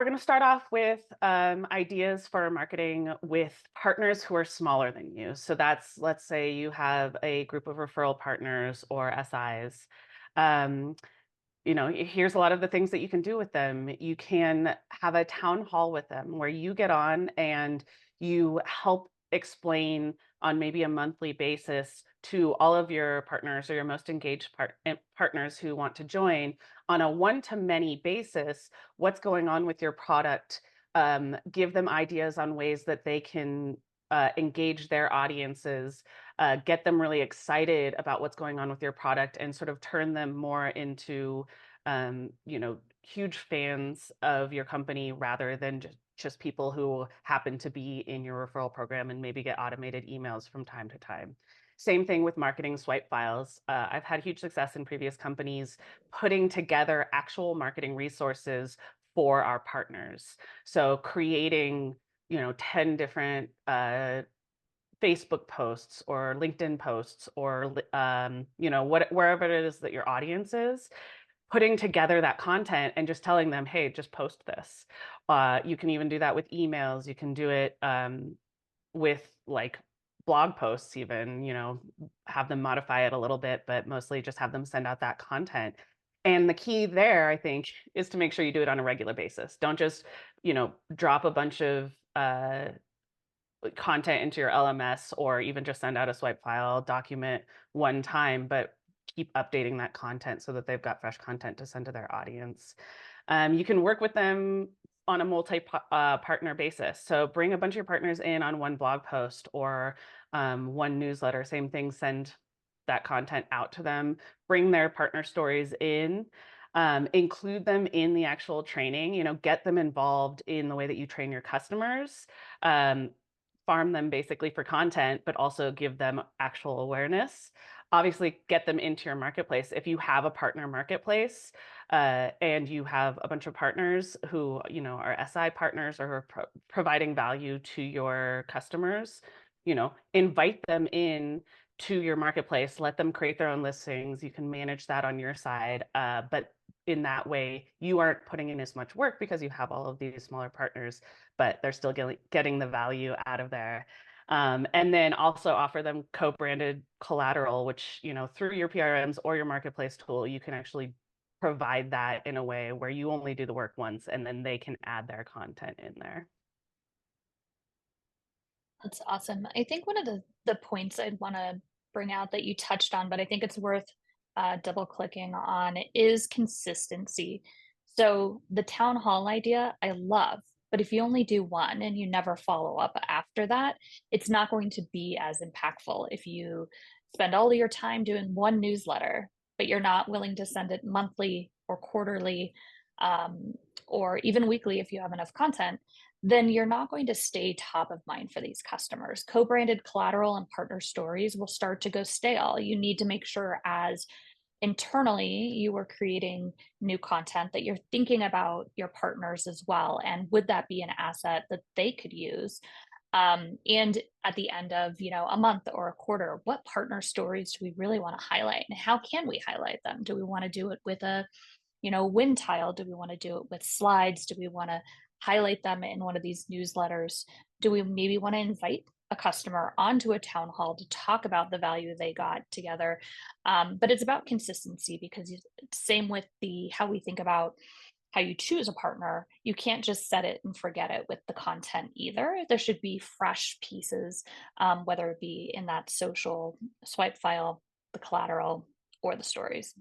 We're going to start off with ideas for marketing with partners who are smaller than you. So that's, let's say you have a group of referral partners or SIs. Um, here's a lot of the things that you can do with them. You can have a town hall with them where you get on and you help explain on maybe a monthly basis to all of your partners or your most engaged partners who want to join on a one-to-many basis what's going on with your product. Give them ideas on ways that they can engage their audiences, get them really excited about what's going on with your product, and sort of turn them more into huge fans of your company rather than just people who happen to be in your referral program and maybe get automated emails from time to time. Same thing with marketing swipe files. I've had huge success in previous companies putting together actual marketing resources for our partners. So creating, 10 different Facebook posts or LinkedIn posts or wherever it is that your audience is, putting together that content and just telling them, hey, just post this. You can even do that with emails. You can do it with like blog posts, even, have them modify it a little bit, but mostly just have them send out that content. And the key there, I think, is to make sure you do it on a regular basis. Don't just, drop a bunch of content into your LMS or even just send out a swipe file document one time, but keep updating that content so that they've got fresh content to send to their audience. You can work with them on a multi-partner basis. So bring a bunch of your partners in on one blog post or one newsletter. Same thing, send that content out to them, bring their partner stories in, include them in the actual training, get them involved in the way that you train your customers. Farm them basically for content, but also give them actual awareness. Obviously, get them into your marketplace. If you have a partner marketplace and you have a bunch of partners who, are SI partners or are providing value to your customers, invite them in to your marketplace, let them create their own listings. You can manage that on your side. But in that way, you aren't putting in as much work because you have all of these smaller partners, but they're still getting the value out of there. And then also offer them co-branded collateral, which, through your PRMs or your marketplace tool, you can actually provide that in a way where you only do the work once and then they can add their content in there. That's awesome. I think one of the points I'd want to bring out that you touched on, but I think it's worth double clicking on is consistency. So the town hall idea, I love, but if you only do one and you never follow up after that, it's not going to be as impactful. If you spend all of your time doing one newsletter, but you're not willing to send it monthly or quarterly, um, or even weekly if you have enough content, then you're not going to stay top of mind for these customers. Co-branded collateral and partner stories will start to go stale. You need to make sure as internally you are creating new content that you're thinking about your partners as well. And would that be an asset that they could use? And at the end of a month or a quarter, what partner stories do we really want to highlight and how can we highlight them? Do we want to do it with a wind tile? Do we want to do it with slides? Do we want to highlight them in one of these newsletters? Do we maybe want to invite a customer onto a town hall to talk about the value they got together? But it's about consistency because same with the how we think about how you choose a partner. You can't just set it and forget it with the content either. There should be fresh pieces, whether it be in that social swipe file, the collateral, or the stories.